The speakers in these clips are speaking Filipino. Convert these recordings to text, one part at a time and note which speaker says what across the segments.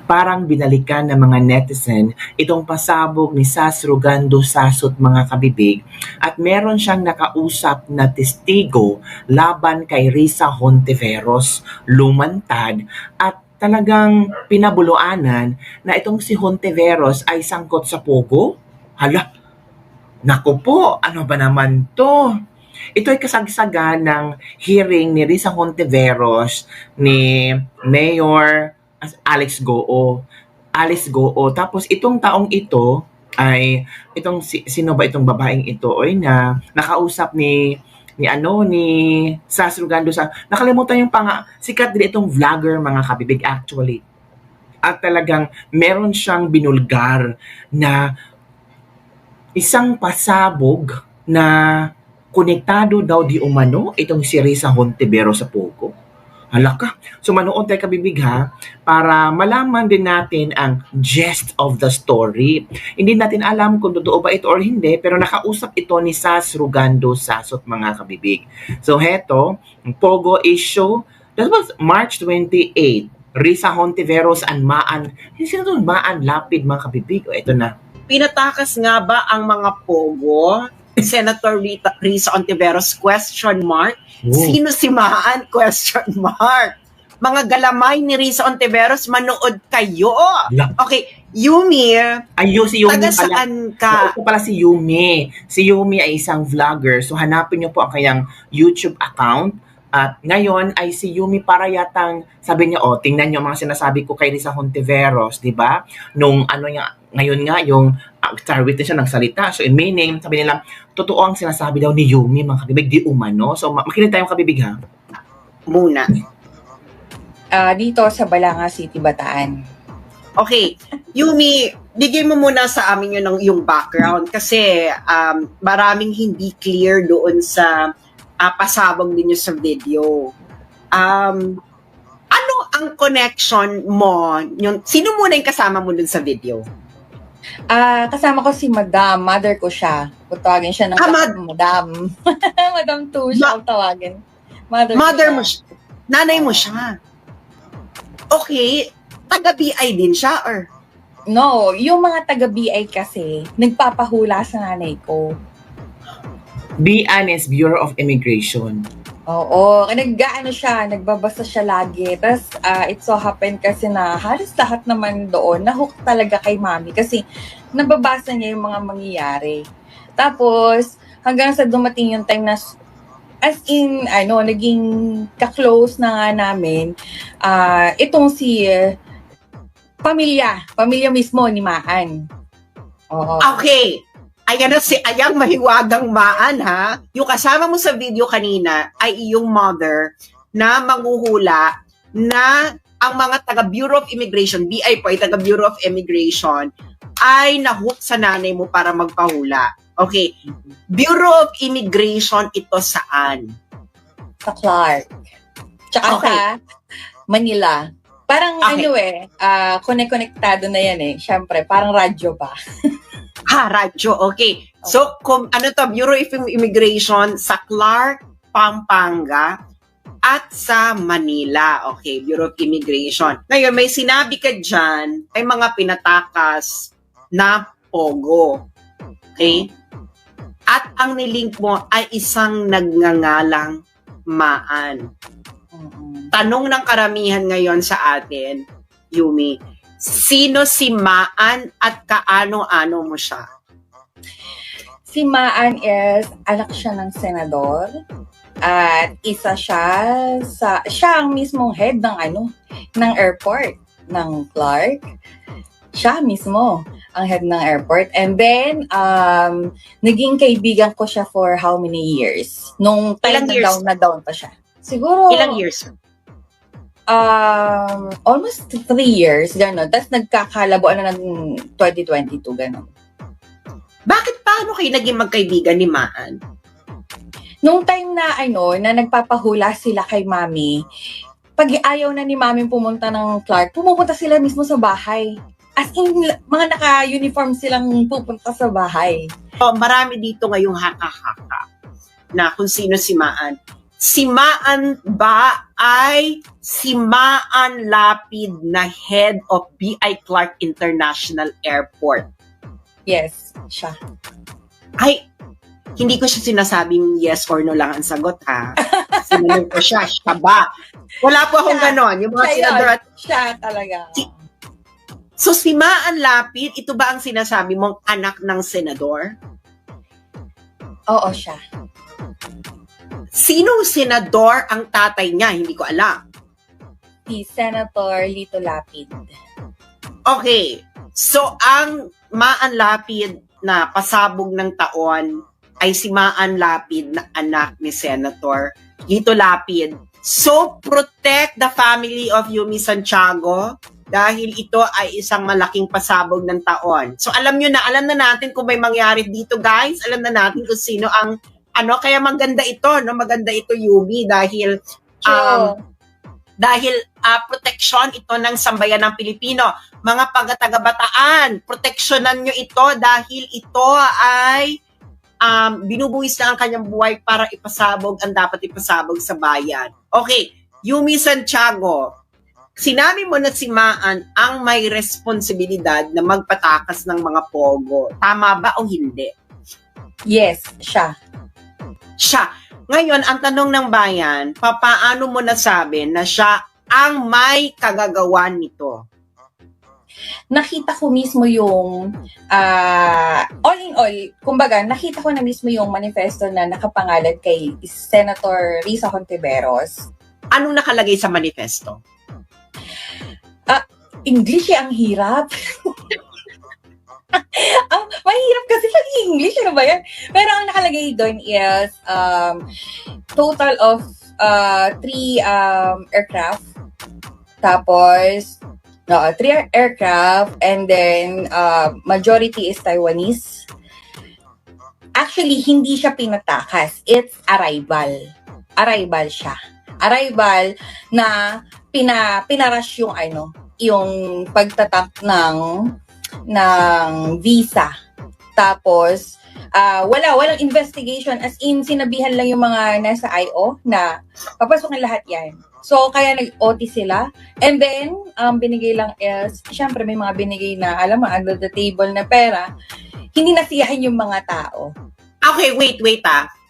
Speaker 1: Parang binalikan ng mga netizen itong pasabog ni Sas Rogando Sasot mga kabibig at meron siyang nakausap na testigo laban kay Risa Hontiveros, lumantad at talagang pinabuluanan na itong si Hontiveros ay sangkot sa pogo. Hala, naku po, ano ba naman to? Ito ay kasagsagan ng hearing ni Risa Hontiveros ni Mayor Alex Goo. Alice Goo. Tapos itong taong ito ay sino ba itong babaeng ito oy na nakausap ni Sas Rogando sa nakalimutan yung sikat din itong vlogger mga kabibig actually. At talagang meron siyang binulgar na isang pasabog na konektado daw di umano itong si Risa Hontiveros sa Pogo. Hala ka. So manood tayo kabibig ha para malaman din natin ang gist of the story. Hindi natin alam kung totoo ba ito or hindi pero nakausap ito ni Sas Rogando Sasot mga kabibig. So heto, Pogo issue. That was March 28. Risa Hontiveros and Maan. Sino doon? Maan Lapid mga kabibig. O ito na.
Speaker 2: Pinatakas nga ba ang mga Pogo? Senator Risa Hontiveros, question mark.
Speaker 1: Oh.
Speaker 2: Sino si Maan? Question mark. Mga galamay ni Risa Hontiveros, manood kayo.
Speaker 1: Yeah.
Speaker 2: Okay, Yumi.
Speaker 1: Si Yumi
Speaker 2: taga
Speaker 1: pala.
Speaker 2: saan ka?
Speaker 1: Ito pala si Yumi. Si Yumi ay isang vlogger. So hanapin niyo po ang kanyang YouTube account. At ngayon ay si Yumi para yatang sabi niya, tingnan niyo mga sinasabi ko kay Risa Hontiveros, di ba? Nung ngayon nga yung star witness siya nagsalita. So in meaning, sabi nila, totoo ang sinasabi daw ni Yumi, mga kabibig, di umano. So makinig tayong kabibig ha.
Speaker 2: Muna.
Speaker 3: Dito sa Balanga City, Bataan.
Speaker 2: Okay, Yumi, bigay mo muna sa amin yung background kasi maraming hindi clear doon sa pasabog ninyo sa video. Ano ang connection mo? Sino muna yung kasama mo dun sa video?
Speaker 3: Kasama ko si Madam, mother ko siya. Tawagin siya ng Madam. Madam 2 siya ang tawagin.
Speaker 2: Mother mo siya. Nanay mo siya. Okay, taga-BI din siya or?
Speaker 3: No, yung mga taga-BI kasi, nagpapahula sa nanay ko.
Speaker 1: BIN is Bureau of Immigration.
Speaker 3: Oo, nagbabasa siya lagi. Tapos, it so happened kasi na halos lahat naman doon, nahook talaga kay mami kasi nababasa niya yung mga mangyayari. Tapos, hanggang sa dumating yung time na, as in, naging ka-close na nga namin, itong si pamilya mismo ni Maan. Oo.
Speaker 2: Okay. Ayan na si Ayang Mahiwagang Maan ha. Yung kasama mo sa video kanina ay iyong mother na manghuhula na ang mga taga Bureau of Immigration, BI po ay taga Bureau of Immigration, ay nahook sa nanay mo para magpahula. Okay. Bureau of Immigration ito saan?
Speaker 3: Sa Clark. Tsaka sa Manila. Parang konektado na yan eh. Siyempre, parang radyo pa.
Speaker 2: Radyo. Okay. So, Bureau of Immigration sa Clark, Pampanga, at sa Manila. Okay, Bureau of Immigration. Ngayon, may sinabi ka dyan, ay mga pinatakas na Pogo. Okay? At ang nilink mo ay isang nagngangalang Maan. Tanong ng karamihan ngayon sa atin, Yumi, sino si Maan at kaano-ano mo siya?
Speaker 3: Si Maan is anak siya ng senador at isa siya ang mismong head ng airport ng Clark. Siya mismo ang head ng airport. And then, naging kaibigan ko siya for how many years? Nung time na down pa siya. Siguro,
Speaker 2: ilang years?
Speaker 3: Almost 3 years, gano'n. Tapos nagkakalabuan na ng 2022, gano'n.
Speaker 2: Bakit paano kayo naging magkaibigan ni Maan?
Speaker 3: Nung time na, na nagpapahula sila kay Mami, pag ayaw na ni Mami pumunta ng Clark, pumupunta sila mismo sa bahay. As in, mga naka-uniform silang pupunta sa bahay.
Speaker 2: Marami dito ngayong haka-haka na kung sino si Maan. Si Maan ba ay si Maan Lapid na head of B.I. Clark International Airport?
Speaker 3: Yes, siya.
Speaker 2: Ay, hindi ko siya sinasabing yes or no lang ang sagot, ha? Sinanong ko siya ba? Wala po akong
Speaker 3: Siya.
Speaker 2: ganon. Yung mga
Speaker 3: Siya
Speaker 2: senador
Speaker 3: yun.
Speaker 2: at...
Speaker 3: Siya talaga.
Speaker 2: So, si Maan Lapid, ito ba ang sinasabi mong anak ng senador?
Speaker 3: Oo, siya.
Speaker 2: Sinong senador ang tatay niya? Hindi ko alam.
Speaker 3: Si Senator Lito Lapid.
Speaker 2: Okay. So, ang Maan Lapid na pasabog ng taon ay si Maan Lapid na anak ni Senator Lito Lapid. So, protect the family of Yumi Santiago dahil ito ay isang malaking pasabog ng taon. So, alam na natin kung may mangyari dito, guys. Alam na natin kung sino ang kaya maganda ito, no? Maganda ito, Yumi, dahil protection ito ng sambayan ng Pilipino. Mga taga-Bataan, proteksyonan nyo ito dahil ito ay binubuwis na ang kanyang buhay para ipasabog ang dapat ipasabog sa bayan. Okay, Yumi Santiago, sinabi mo na si Maan ang may responsibilidad na magpatakas ng mga pogo. Tama ba o hindi?
Speaker 3: Yes, siya.
Speaker 2: Siya. Ngayon, ang tanong ng bayan, paano mo nasabi na siya ang may kagagawan nito?
Speaker 3: Nakita ko mismo yung all in all, kumbaga, nakita ko na mismo yung manifesto na nakapangalan kay Senator Risa Hontiveros.
Speaker 2: Anong nakalagay sa manifesto?
Speaker 3: English ang hirap. Mahirap kasi pag English, ano ba yan? Pero ang nakalagay doon is total of 3 aircraft. Tapos 3 aircraft, and then majority is Taiwanese. Actually, hindi siya pinatakas. It's arrival. Arrival siya. Arrival na pinarush yung pagtatak ng visa. Tapos walang investigation, as in sinabihan lang yung mga nasa IO na papasok na lahat yan. So kaya nag-OT sila, and then binigay lang is syempre may mga binigay na alam mo under the table na pera, hindi nasiyahin yung mga tao.
Speaker 2: Okay, wait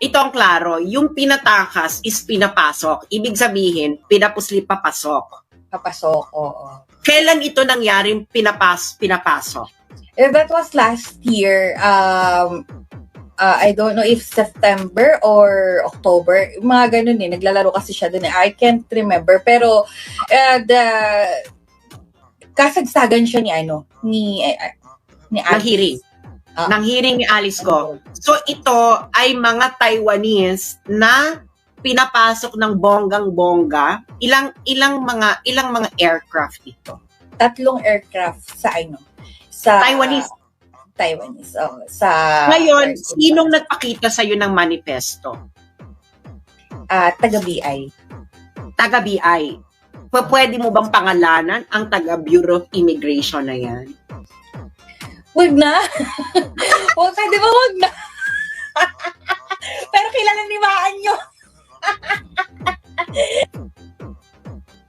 Speaker 2: ito ang klaro, yung pinatakas is pinapasok, ibig sabihin pinapusli papasok.
Speaker 3: Papasok, oo.
Speaker 2: Kailan ito nangyaring pinapasok?
Speaker 3: That was last year. I don't know if September or October. Mga ganun naglalaro kasi siya dun I can't remember. Pero, kasagsagan siya ni Alice.
Speaker 2: Ng hearing ni Alice Go. So, ito ay mga Taiwanese na pinapasok ng bonggang-bongga. Ilang mga aircraft ito?
Speaker 3: 3 aircraft sa
Speaker 2: Taiwanese. Ngayon, sinong nagpakita sa iyo ng manifesto?
Speaker 3: Taga-BI.
Speaker 2: Taga-BI. Pwede mo bang pangalanan ang taga-Bureau of Immigration na yan?
Speaker 3: Wag na. Pwede ba wag na? Pero kailangan limaan nyo.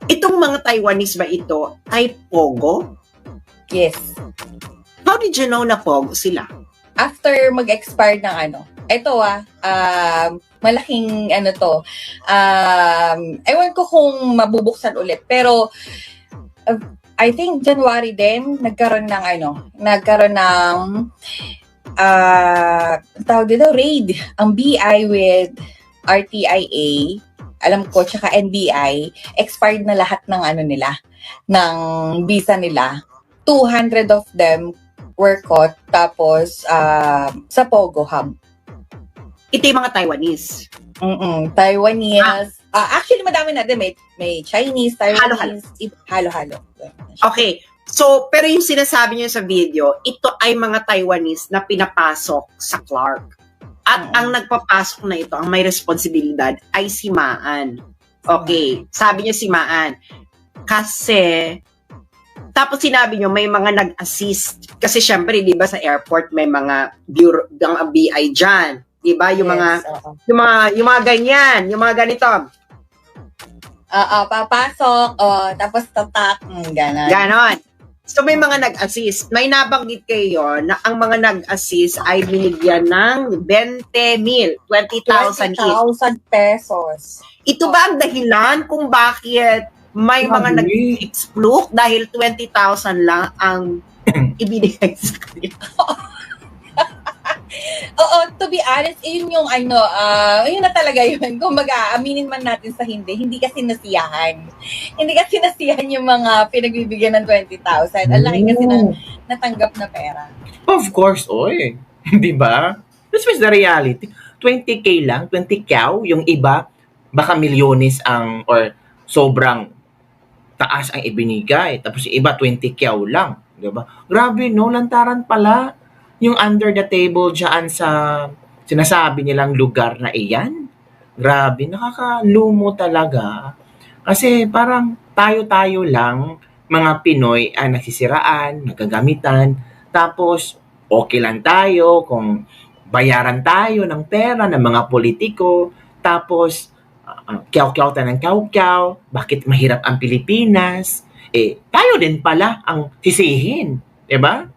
Speaker 2: Itong mga Taiwanese ba ito ay Pogo?
Speaker 3: Yes.
Speaker 2: How did you know na Pogo sila?
Speaker 3: After mag-expire ng ito malaking ewan ko kung mabubuksan ulit, pero I think January din nagkaroon ng tawag dito raid ang BI with RTIA, alam ko, tsaka NBI. Expired na lahat ng ng visa nila. 200 of them were caught, tapos sa Pogo Hub.
Speaker 2: Ito yung mga Taiwanese.
Speaker 3: Taiwanese. Actually, madami na din. May Chinese, Taiwanese, halo-halo.
Speaker 2: Okay. So, pero yung sinasabi niyo sa video, ito ay mga Taiwanese na pinapasok sa Clark. At ang nagpapasok na ito, ang may responsibilidad, ay si Maan. Okay. Sabi niya si Maan. Kasi, tapos sinabi niyo, may mga nag-assist. Kasi syempre, di ba sa airport, may mga BI dyan. 'di ba? Yung mga
Speaker 3: oo.
Speaker 2: yung mga ganyan, yung mga ganito.
Speaker 3: Oo, papasok, tapos tatak, ganon.
Speaker 2: Ganon. So may mga nag-assist. May nabanggit kayo na ang mga nag-assist ay binigyan ng 20,000, 20,000 each.
Speaker 3: 20,000 pesos.
Speaker 2: Ito ba ang dahilan kung bakit may mga
Speaker 1: Grabe.
Speaker 2: nag-explode dahil 20,000 lang ang ibinigay sa kanila?
Speaker 3: Oo, to be honest, yun yung yun na talaga yun. Kung aminin man natin sa hindi kasi nasiyahan. Hindi kasi nasiyahan yung mga pinagbibigyan ng 20,000. Ang laki kasi ng natanggap na pera.
Speaker 1: Of course, oy. Di ba? This was the reality. 20K lang, 20 yung iba, baka milyones or sobrang taas ang ibinigay. Tapos yung iba, 20K lang. Di ba? Grabe, no? Lantaran pala yung under the table dyan sa sinasabi nilang lugar na iyan. Grabe, nakakalumo talaga. Kasi parang tayo-tayo lang, mga Pinoy ang nagsisiraan, nagagamitan, tapos okay lang tayo kung bayaran tayo ng pera ng mga politiko, tapos kyaw-kyaw tayo ng kyaw-kyaw, bakit mahirap ang Pilipinas? Tayo din pala ang sisihin, diba?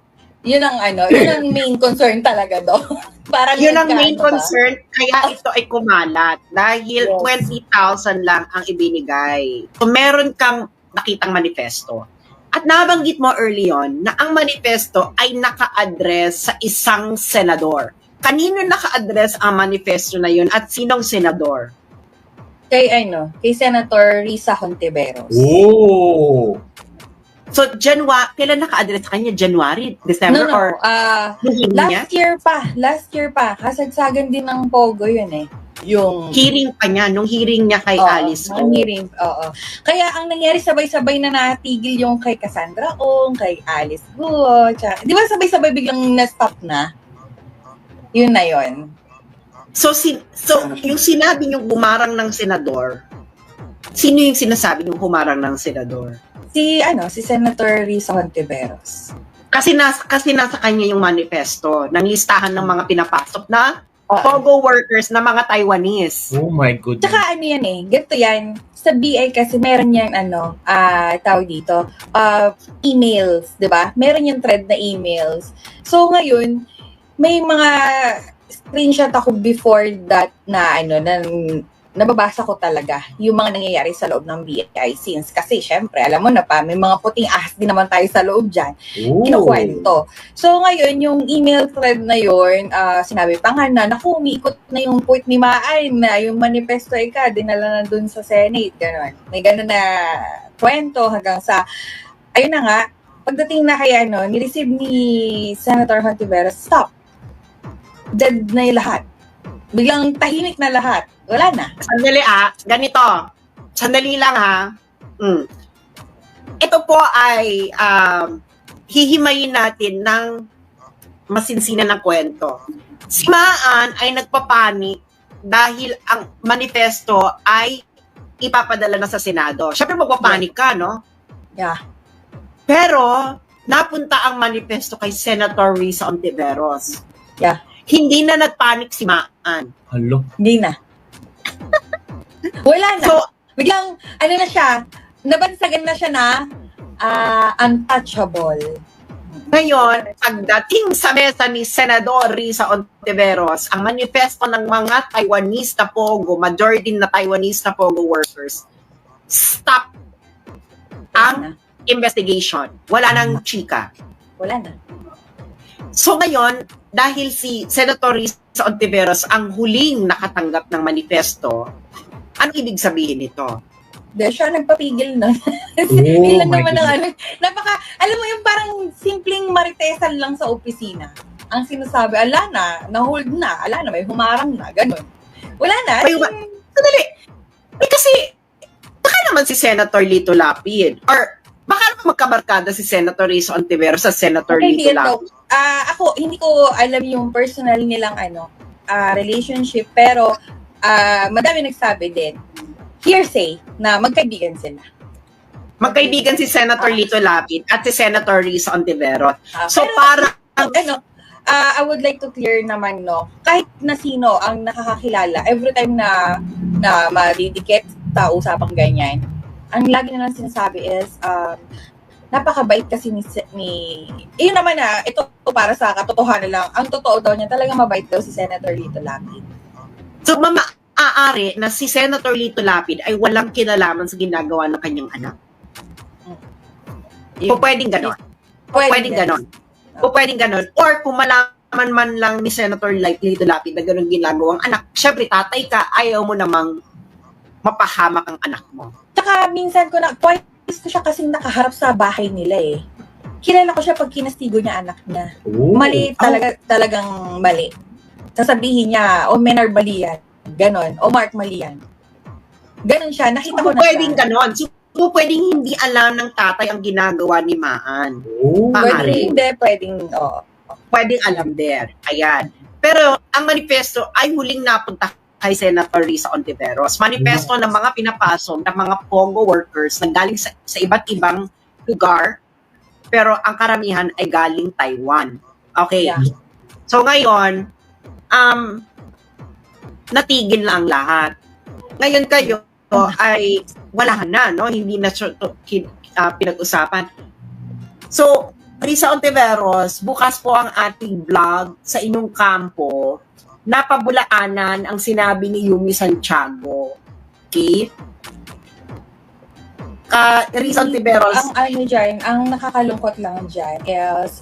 Speaker 3: Yun ang yun ang main concern talaga do. Parang
Speaker 2: Yun ang main
Speaker 3: ba?
Speaker 2: concern, kaya ito ay kumalat. Dahil
Speaker 3: Yes.
Speaker 2: 20,000 lang ang ibinigay. So meron kang nakitang manifesto. At nabanggit mo early on na ang manifesto ay naka-address sa isang senador. Kanino naka-address ang manifesto na yun at sinong senador?
Speaker 3: Kay Senator Risa Hontiveros.
Speaker 1: Oh!
Speaker 2: So, kailan naka-address sa kanya? January? December?
Speaker 3: No.
Speaker 2: Or hearing niya?
Speaker 3: Last year pa. Kasagsagan din ng Pogo yun eh. Yung
Speaker 2: Hearing pa niya, nung hearing niya kay
Speaker 3: Oo,
Speaker 2: Alice.
Speaker 3: mga hearing, oo. Kaya ang nangyari, sabay-sabay na natigil yung kay Cassandra Ong, kay Alice Guo, di ba sabay-sabay biglang na-stop na? Yun na yun.
Speaker 2: So, yung sinabi niyong humarang ng senador, sino yung sinasabi niyong humarang ng senador?
Speaker 3: Si Senator Risa Hontiveros.
Speaker 2: Kasi nasa kanya yung manifesto ng listahan ng mga pinapasok na
Speaker 3: Oo.
Speaker 2: Pogo workers na mga Taiwanese.
Speaker 1: Oh my goodness.
Speaker 3: Tsaka yan ganito yan, sa BI kasi meron yan tawag dito, emails, di ba? Meron yung thread na emails. So ngayon, may mga screenshot ako before that na nababasa ko talaga yung mga nangyayari sa loob ng BI since kasi syempre, alam mo na pa, may mga puting ahas din naman tayo sa loob dyan. Kinukwento. So ngayon, yung email thread na yun, sinabi pa nga na, umiikot na yung point ni Maan na yung manifesto dinala na dun sa Senate, gano'n. May gano'n na kwento hanggang sa, ayun na nga, pagdating na kay ni-receive ni Senator Hontiveros, stop. Dead na yung lahat. Biglang tahimik na lahat. Wala na.
Speaker 2: Sandali ganito. Sandali lang Ito po ay hihimayin natin ng masinsinan ng kwento. Si Maan ay nagpapanik dahil ang manifesto ay ipapadala na sa Senado. Siyempre magpapanik ka, no?
Speaker 3: Yeah.
Speaker 2: Pero napunta ang manifesto kay Senator Risa Hontiveros.
Speaker 3: Yeah.
Speaker 2: Hindi na nagpanik si Maan.
Speaker 1: Hello?
Speaker 3: Hindi na. Wala na.
Speaker 2: So,
Speaker 3: Biglang, na siya, nabansagan na siya na untouchable.
Speaker 2: ngayon, pagdating sa mesa ni Senador Risa Hontiveros, ang manifesto ng mga Taiwanese na Pogo, majority na Taiwanese na Pogo workers, stop ang investigation. Wala nang chika.
Speaker 3: Wala na.
Speaker 2: So ngayon, dahil si Senator Risa Hontiveros ang huling nakatanggap ng manifesto, ano ibig sabihin nito?
Speaker 3: Dahil siya nagpapigil na.
Speaker 1: Oh
Speaker 3: Ilan
Speaker 1: my
Speaker 3: naman alam mo yung parang simpleng maritesan lang sa opisina. Ang sinasabi, na-hold na, may humarang na, ganun. Wala na.
Speaker 2: Sandali. Kasi, baka naman si Senator Lito Lapid, or baka naman magkabarkada si Senator Risa Hontiveros sa Senator Lito Lapid.
Speaker 3: Ako, hindi ko alam yung personal nilang relationship, pero madami nagsabi din, hearsay, na magkaibigan sila.
Speaker 2: Magkaibigan si Senator Lito Lapid at si Senator Risa Hontiveros. So,
Speaker 3: Pero,
Speaker 2: para
Speaker 3: I would like to clear naman, no, kahit na sino ang nakakakilala, every time na madidikit sa usapang ganyan, ang lagi na lang sinasabi is, napakabait kasi yun naman ito para sa katotohanan lang, ang totoo daw niya, talagang mabait daw si Senator Lito Lapid.
Speaker 2: So, maaari na si Senator Lito Lapid ay walang kinalaman sa ginagawa ng kanyang anak. O pwedeng ganon. Pwedeng ganon. O pwedeng ganon. Or kung malaman man lang ni Senator Lito Lapid na ganon ginagawang anak, syempre tatay ka, ayaw mo namang mapahamak ang anak mo.
Speaker 3: Tsaka minsan twice ko siya kasing nakaharap sa bahay nila eh. Kilala ko siya pag kinastigo niya anak niya. Mali talagang mali. Sasabihin niya, Menar mali yan. Ganon. O Mark mali yan. Ganon siya. Nakita ko na
Speaker 2: pwedeng
Speaker 3: siya.
Speaker 2: ganon. So, pwedeng hindi alam ng tatay ang ginagawa ni Maan.
Speaker 3: Pwedeng hindi, pwedeng,
Speaker 2: Pwedeng alam din. Ayan. Pero, ang manifesto ay huling napunta kay Senator Risa Hontiveros. Manifesto ng mga pinapasok ng mga Pogo workers na galing sa iba't ibang lugar, pero ang karamihan ay galing Taiwan. Okay.
Speaker 3: Yeah.
Speaker 2: So, ngayon, natigil na ang lahat. Ngayon kayo ay wala na, no? Hindi na pinag-usapan. So, Risa Hontiveros, bukas po ang ating vlog sa inyong kampo. Napabulaanan ang sinabi ni Yumi Santiago. Okay? Risa Hontiveros.
Speaker 3: Ang nakakalungkot lang dyan is,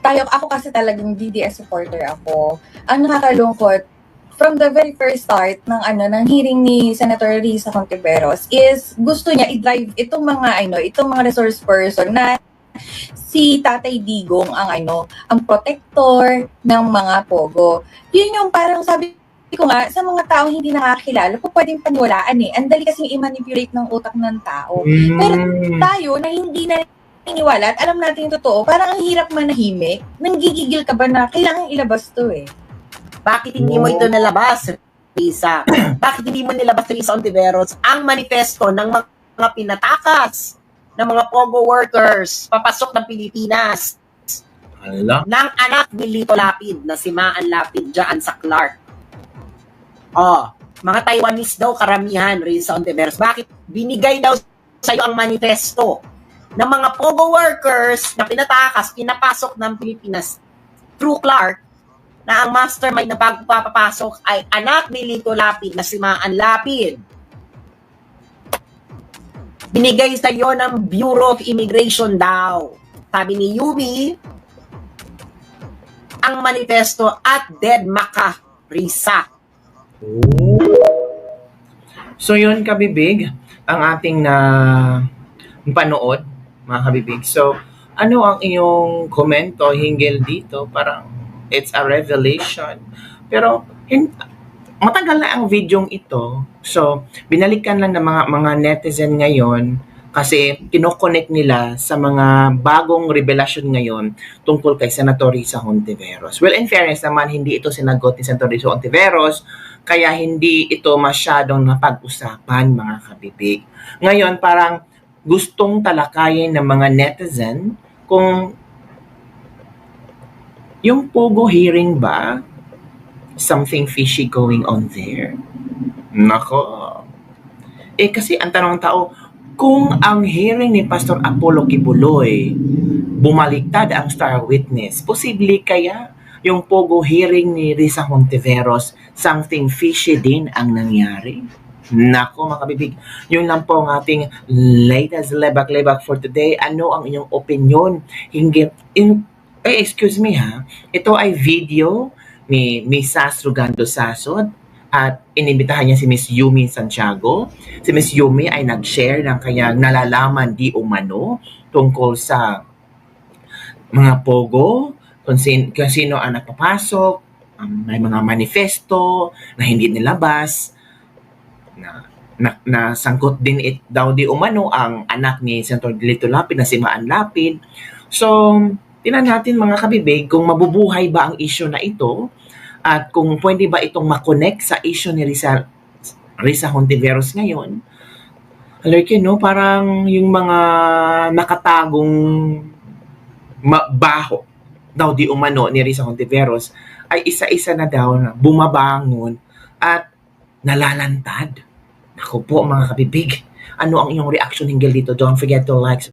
Speaker 3: ako kasi talagang DDS supporter ako. Ang nakakalungkot, from the very first start ng hearing ni Senator Risa Hontiveros is gusto niya i-drive itong mga resource person na si Tatay Digong ang protector ng mga Pogo. Yun yung parang sabi ko nga, sa mga taong hindi nakakilala, pwedeng paniwalaan eh. Ang dali kasing i-manipulate ng utak ng tao. Pero tayo na hindi na naniniwala at alam natin yung totoo, parang ang hirap manahimik. Nanggigigil ka ba na kailangan ilabas to eh?
Speaker 2: Bakit hindi mo ito nalabas, Risa? Bakit hindi mo nilabas, Risa Hontiveros, ang manifesto ng mga pinatakas ng mga Pogo workers papasok ng Pilipinas ng anak ni Lito Lapid na si Maan Lapid dyan sa Clark? Mga Taiwanese daw karamihan, Risa Hontiveros. Bakit binigay daw sa iyo ang manifesto ng mga Pogo workers na pinatakas, pinapasok ng Pilipinas through Clark, na ang mastermind na pagpapapasok ay anak ni Lito Lapid na si Maan Lapid? Binigay sa iyo ng Bureau of Immigration daw. Sabi ni Yumi, ang manifesto at dead maka, Risa.
Speaker 1: So yun, kabibig, ang ating panood, mga kabibig. So, ano ang iyong komento hinggil dito? Parang it's a revelation. Pero matagal na ang videong ito. So, binalikan lang ng mga netizen ngayon kasi kinoconnect nila sa mga bagong revelasyon ngayon tungkol kay Senator Risa Hontiveros. Well, in fairness naman, hindi ito sinagot ni Senator Risa Hontiveros, kaya hindi ito masyadong napag-usapan, mga kabibig. Ngayon, parang gustong talakayin ng mga netizen kung yung Pogo hearing ba, something fishy going on there? Nako. Kasi ang tanong ng tao, kung ang hearing ni Pastor Apollo Kibuloy bumaliktad ang star witness, posible kaya yung Pogo hearing ni Risa Hontiveros, something fishy din ang nangyari? Nako, mga kabibig, yun lang po ang ating latest lebak-lebak for today. Ano ang inyong opinion excuse me ha, ito ay video ni Miss Sas Rugando Sasod at inimbitahan niya si Miss Yumi Santiago. Si Miss Yumi ay nag-share ng kanyang nalalaman di umano tungkol sa mga Pogo, kung sino ang napapasok, may mga manifesto na hindi nilabas, na sangkot din daw di umano ang anak ni Senator Lito Lapid na si Maan Lapid. So, tingnan natin, mga kabibig, kung mabubuhay ba ang issue na ito at kung pwede ba itong makonect sa issue ni Risa Hontiveros ngayon. Alerkin, no? Parang yung mga nakatagong baho daw di umano ni Risa Hontiveros ay isa-isa na daw na bumabangon at nalalantad. Ako po mga kabibig, ano ang iyong reaction hinggil dito? Don't forget to like,